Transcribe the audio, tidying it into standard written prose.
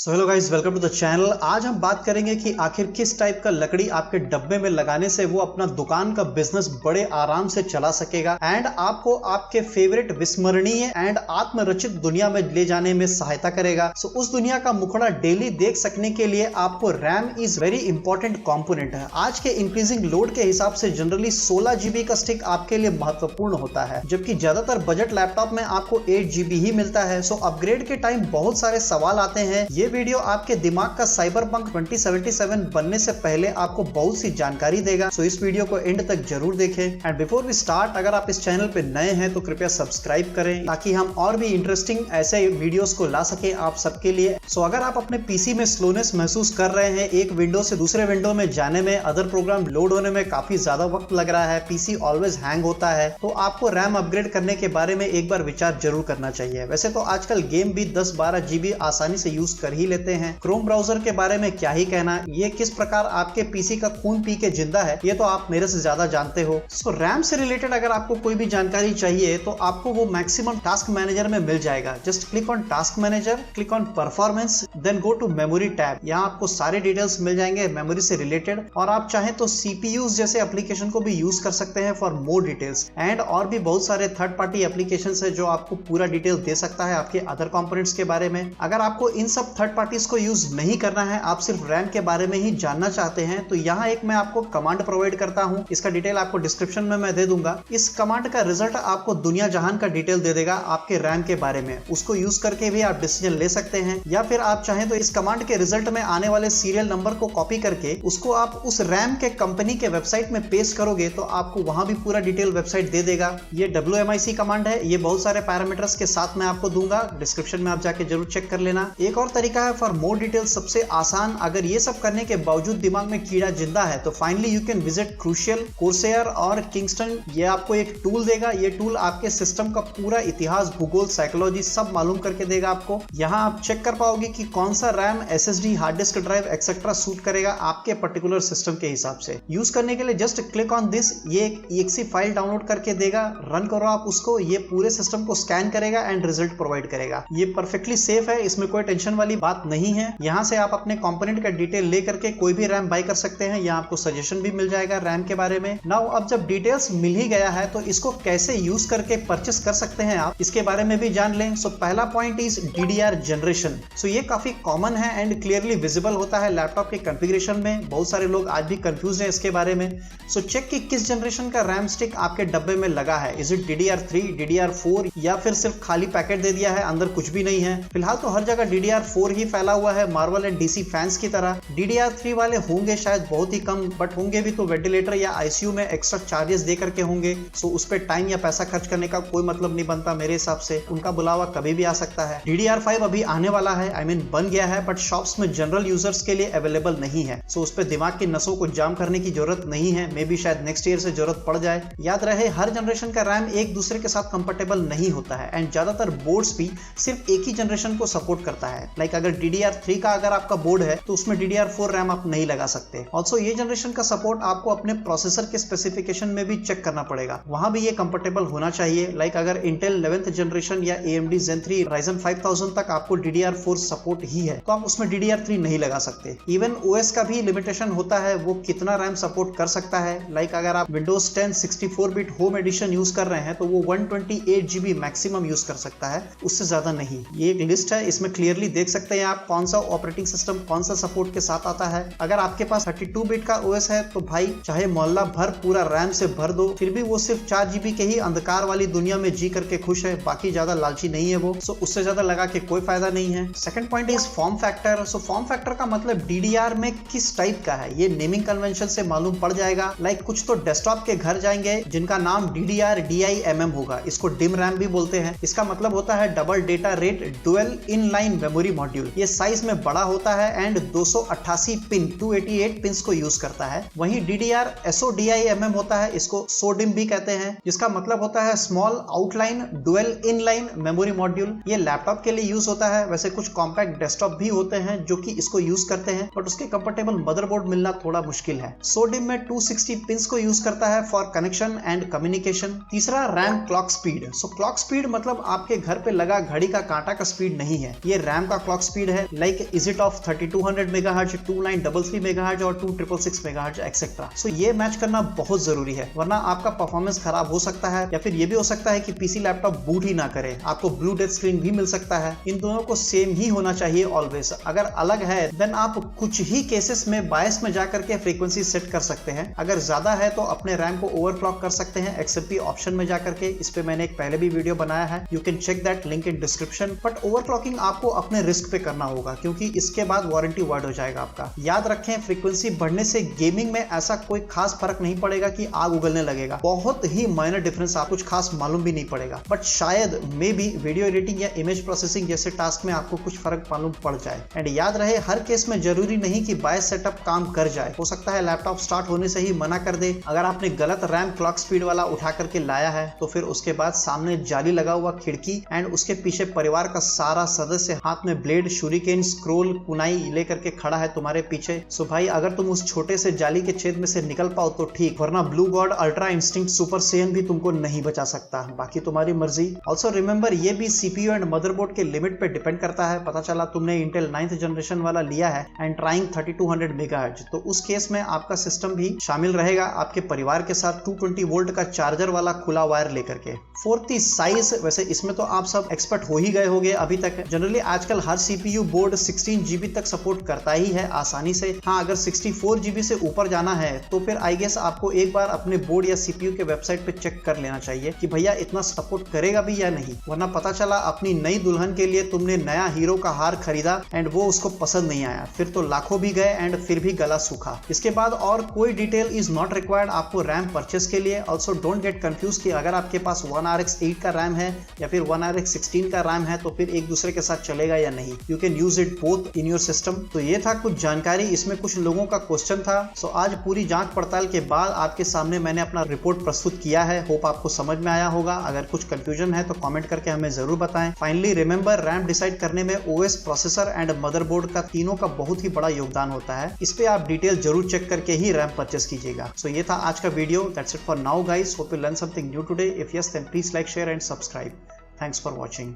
Hello guys, welcome to the channel. आज हम बात करेंगे कि आखिर किस टाइप का लकड़ी आपके डब्बे में लगाने से वो अपना दुकान का बिजनेस बड़े आराम से चला सकेगा एंड आपको आपके फेवरेट विस्मरणीय एंड आत्मरचित दुनिया में ले जाने में सहायता करेगा। सो उस दुनिया का मुखड़ा डेली देख सकने के लिए आपको RAM is very important component है। आज के इंक्रीजिंग लोड के हिसाब से जनरली 16 GB का स्टिक आपके लिए महत्वपूर्ण होता है, जबकि ज्यादातर बजट लैपटॉप में आपको 8 GB ही मिलता है। सो अपग्रेड के टाइम बहुत सारे सवाल आते हैं। ये वीडियो आपके दिमाग का साइबरपंक 2077 बनने से पहले आपको बहुत सी जानकारी देगा। सो इस वीडियो को एंड तक जरूर देखें। एंड बिफोर वी स्टार्ट, अगर आप इस चैनल पे नए हैं तो कृपया सब्सक्राइब करें ताकि हम और भी इंटरेस्टिंग ऐसे वीडियोस को ला सके आप सबके लिए। सो अगर आप अपने पीसी में स्लोनेस महसूस कर रहे हैं, एक विंडो से दूसरे विंडो में जाने में, अदर प्रोग्राम लोड होने में काफी ज्यादा वक्त लग रहा है, पीसी ऑलवेज हैंग होता है, तो आपको रैम अपग्रेड करने के बारे में एक बार विचार जरूर करना चाहिए। वैसे तो आजकल गेम भी 10-12 GB आसानी से यूज कर ही लेते हैं। क्रोम ब्राउजर के बारे में क्या ही कहना, ये किस प्रकार आपके पीसी का खून पी के जिंदा है ये तो आप मेरे से ज्यादा जानते हो। सो रैम से रिलेटेड अगर आपको कोई भी जानकारी चाहिए तो आपको वो मैक्सिमम टास्क मैनेजर में मिल जाएगा। Just click on task manager, click on performance, then go to memory tab. यहाँ आपको सारे डिटेल्स मिल जाएंगे मेमोरी से रिलेटेड, और आप चाहें तो सीपीयूज जैसे एप्लीकेशन को भी यूज कर सकते हैं फॉर मोर डिटेल्स। एंड और भी बहुत सारे थर्ड पार्टी एप्लीकेशन है जो आपको पूरा डिटेल दे सकता है आपके अदर कंपोनेंट्स के बारे में। अगर आपको इन सब थर्ड पार्टीज को यूज नहीं करना है, आप सिर्फ रैम के बारे में ही जानना चाहते हैं, तो यहाँ एक मैं आपको कमांड प्रोवाइड करता हूँ। इसका डिटेल आपको डिस्क्रिप्शन में मैं दे दूंगा। इस कमांड का रिजल्ट आपको दुनिया जहान का डिटेल दे देगा आपके रैम के बारे में। उसको यूज करके भी आप डिसीजन ले सकते हैं, या फिर आप चाहें तो इस कमांड के रिजल्ट में आने वाले सीरियल नंबर को कॉपी करके उसको आप उस रैम के कंपनी के वेबसाइट में पेस्ट करोगे तो आपको वहां भी पूरा डिटेल वेबसाइट दे देगा। ये WMIC कमांड है, ये बहुत सारे पैरामीटर्स के साथ मैं आपको दूंगा, डिस्क्रिप्शन में आप जाके जरूर चेक कर लेना। एक और तरीका है फॉर मोर डिटेल, सबसे आसान, अगर ये सब करने के बावजूद दिमाग में कीड़ा जिंदा है तो finally you can visit Crucial, Corsair और किंगस्टन। ये आपको एक टूल देगा। ये टूल आपके सिस्टम का पूरा इतिहास, भूगोल, साइकोलॉजी सब मालूम करके देगा आपको। यहाँ आप चेक कर पाओगे कि कौन सा RAM, SSD, hard disk drive etcetera suit करेगा आपके पर्टिकुलर सिस्टम के हिसाब से। यूज करने के लिए जस्ट क्लिक ऑन दिस, ये एक exe फाइल डाउनलोड करके देगा, रन करो आप उसको, ये पूरे सिस्टम को स्कैन करेगा एंड रिजल्ट प्रोवाइड करेगा। ये परफेक्टली सेफ है, इसमें कोई टेंशन वाली बात नहीं है। यहाँ से आप अपने कंपोनेंट का डिटेल ले करके कोई भी रैम बाय कर सकते हैं। यहाँ आपको सजेशन भी मिल जाएगा रैम के बारे में। नाउ अब जब डिटेल्स मिल ही गया है तो इसको कैसे यूज करके परचेस कर सकते हैं आप, इसके बारे में भी जान लें। सो पहला पॉइंट इज DDR जनरेशन। सो ये काफी कॉमन है एंड क्लियरली विजिबल होता है लैपटॉप के कॉन्फ़िगरेशन में। बहुत सारे लोग आज भी कंफ्यूज हैं इसके बारे में। सो चेक कि किस जनरेशन का रैम स्टिक आपके डब्बे में लगा है। इज इट DDR3, DDR4, या फिर सिर्फ खाली पैकेट दे दिया है, अंदर कुछ भी नहीं है। फिलहाल तो हर जगह DDR4 ही फैला हुआ है, मार्वल एंड DC फैंस की तरह। DDR3 वाले होंगे शायद बहुत ही कम, बट होंगे भी तो वेंटिलेटर या ICU में एक्स्ट्रा चार्जेस दे करके होंगे। सो उस पर टाइम या पैसा खर्च करने का कोई मतलब नहीं बनता मेरे हिसाब से। उनका बुलावा कभी भी आ सकता है। DDR5 अभी आने वाला है, आई मीन बन गया है, बट शॉप्स में जनरल यूजर्स के लिए अवेलेबल नहीं है। सो उस पर दिमाग की नसों को जाम करने की जरूरत नहीं है। मे बी शायद नेक्स्ट ईयर से जरूरत पड़ जाए। याद रहे, हर जनरेशन का रैम एक दूसरे के साथ कंफर्टेबल नहीं होता है एंड ज्यादातर बोर्ड्स भी सिर्फ एक ही जनरेशन को सपोर्ट करता है। लाइक अगर DDR3 का अगर आपका बोर्ड है तो उसमें DDR4 रैम आप नहीं लगा सकते। ऑल्सो ये जनरेशन का सपोर्ट आपको अपने प्रोसेसर के स्पेसिफिकेशन में भी चेक करना पड़ेगा, वहां भी ये कंफर्टेबल होना चाहिए। लाइक अगर Intel 11th जनरेशन या AMD Zen 3 Ryzen 5000 तक आपको DDR4 सपोर्ट ही है तो आप उसमें DDR3 नहीं लगा सकते। इवन OS का भी लिमिटेशन होता है, वो कितना रैम सपोर्ट कर सकता है। लाइक अगर आप Windows 10 64-bit home edition use कर रहे हैं तो वो 128 GB मैक्सिमम यूज कर सकता है, उससे ज्यादा नहीं। ये एक लिस्ट है, इसमें क्लियरली देख सकते हैं आप कौन सा ऑपरेटिंग सिस्टम कौन सा सपोर्ट के साथ आता है। अगर आपके पास 32-bit का OS है तो भाई चाहे मोहल्ला भर पूरा रैम से भर दो, फिर भी वो सिर्फ 4 GB के ही अंधकार वाली दुनिया में जी करके खुश है, बाकी ज्यादा लालची नहीं है वो। सो उससे ज्यादा लगा के कोई फायदा नहीं है। Second point is form factor. So form factor का मतलब DDR में किस टाइप का है, ये नेमिंग कन्वेंशन से मालूम पड़ जाएगा। लाइक कुछ तो डेस्कटॉप के घर जाएंगे जिनका नाम DDR DIMM होगा, इसको डिम रैम भी बोलते हैं। इसका मतलब होता है double data rate dual inline memory module. ये साइज में बड़ा होता है एंड 288 पिन 288 पिंस को यूज करता है। वहीं DDR SODIMM होता है, इसको SODIMM भी कहते हैं, जिसका मतलब होता है small outline dual inline memory module. ये लैपटॉप के लिए यूज होता है। वैसे कुछ कॉम्पैक्ट डेस्कटॉप भी होते हैं जो कि इसको यूज करते हैं, बट उसके कंफर्टेबल मदरबोर्ड मिलना थोड़ा मुश्किल है। SODIMM में 260 पिंस को यूज करता है फॉर कनेक्शन एंड कम्युनिकेशन। तीसरा, रैम क्लॉक स्पीड। सो क्लॉक स्पीड मतलब आपके घर पे लगा घड़ी का कांटा का स्पीड नहीं है, ये रैम का क्लॉक स्पीड है, like is it of 3200 megahertz, 2933 megahertz और 2666 मेगाहर्ट्ज एक्सेट्रा। सो ये मैच करना बहुत जरूरी है, वरना आपका परफॉर्मेंस खराब हो सकता है, या फिर ये भी हो सकता है कि पीसी लैपटॉप बूट ही ना करे, आपको ब्लू डेथ स्क्रीन भी मिल सकता है। इन दोनों को सेम ही होना चाहिए ऑलवेज। अगर अलग है देन आप कुछ ही केसेस में बायस में जाकर के फ्रीक्वेंसी सेट कर सकते हैं। अगर ज्यादा है तो अपने रैम को ओवरक्लॉक कर सकते हैं XMP ऑप्शन में जाकर के। इस पे मैंने एक पहले भी वीडियो बनाया है, you can check that link in description. But overclocking आपको अपने रिस्क पे करना होगा, क्योंकि इसके बाद वारंटी वाइड हो जाएगा आपका। याद रखें, फ्रीक्वेंसी बढ़ने से गेमिंग में ऐसा कोई खास फर्क नहीं पड़ेगा कि आग उगलने लगेगा, बहुत ही माइनर डिफरेंस, आपको कुछ खास मालूम भी नहीं पड़ेगा। बट शायद मे बी वीडियो एडिटिंग या इमेज प्रोसेसिंग जैसे टास्क में आपको कुछ फर्क मालूम पड़ जाए। एंड याद रहे, हर केस में जरूरी नहीं कि बायस सेटअप काम कर जाए, हो सकता है लैपटॉप स्टार्ट होने से ही मना कर दे। अगर आपने गलत रैम क्लॉक स्पीड वाला उठा करके लाया है तो फिर उसके बाद सामने जाली लगा हुआ खिड़की एंड उसके पीछे परिवार का सारा सदस्य हाथ में ब्लेड, शूरिकेन, स्क्रोल, कुनाई लेकर के खड़ा है तुम्हारे पीछे। सो भाई, अगर तुम उस छोटे से जाली के छेद में से निकल पाओ तो ठीक, वरना blue God, ultra instinct, super Saiyan भी तुमको नहीं बचा सकता। बाकी तुम्हारी मर्जी। ऑल्सो रिमेंबर, ये भी CPU एंड मदरबोर्ड के लिमिट पे डिपेंड करता है। पता चला तुमने इंटेल 9th जनरेशन वाला लिया है एंड ट्राइंग 3200 मेगाहर्ट्ज, तो उस केस में आपका सिस्टम भी शामिल रहेगा आपके परिवार के साथ 220 वोल्ट का चार्जर वाला खुला वायर लेकर के। फोर्थ साइज, वैसे इसमें तो आप सब एक्सपर्ट हो ही गए होंगे अभी तक। जनरली आजकल हर CPU बोर्ड 16 GB तक सपोर्ट करता ही है आसानी से। हाँ, अगर 64 GB से ऊपर जाना है तो फिर आई गेस आपको एक बार अपने बोर्ड या CPU के वेबसाइट पे चेक कर लेना चाहिए कि भैया इतना सपोर्ट करेगा भी या नहीं, वरना पता चला अपनी नई दुल्हन के लिए तुमने नया हीरो का हार खरीदा एंड वो उसको पसंद नहीं आया, फिर तो लाखों भी गए एंड फिर भी गला सूखा। इसके बाद और कोई डिटेल इज नॉट रिक्वायर्ड आपको रैम परचेस के लिए। ऑल्सो डोंट गेट कंफ्यूज कि अगर आपके पास 1RX 8 का रैम है या फिर 1RX 16 का रैम है तो फिर एक दूसरे के साथ चलेगा या नहीं। You can use it both in your system. तो ये था कुछ जानकारी, इसमें कुछ लोगों का क्वेश्चन था। सो आज पूरी जांच पड़ताल के बाद आपके सामने मैंने अपना रिपोर्ट प्रस्तुत किया है। होप आपको समझ में आया होगा। अगर कुछ कंफ्यूजन है तो कमेंट करके हमें जरूर बताएं। फाइनली रिमेंबर, रैम डिसाइड करने में OS, प्रोसेसर एंड मदरबोर्ड का तीनों का बहुत ही बड़ा योगदान होता है। इस पे आप डिटेल जरूर चेक करके ही रैम परचेस कीजिएगा। सो ये था आज का video. That's it for now guys. Hope you learn something new today. If yes then please like, share and subscribe. Thanks for watching.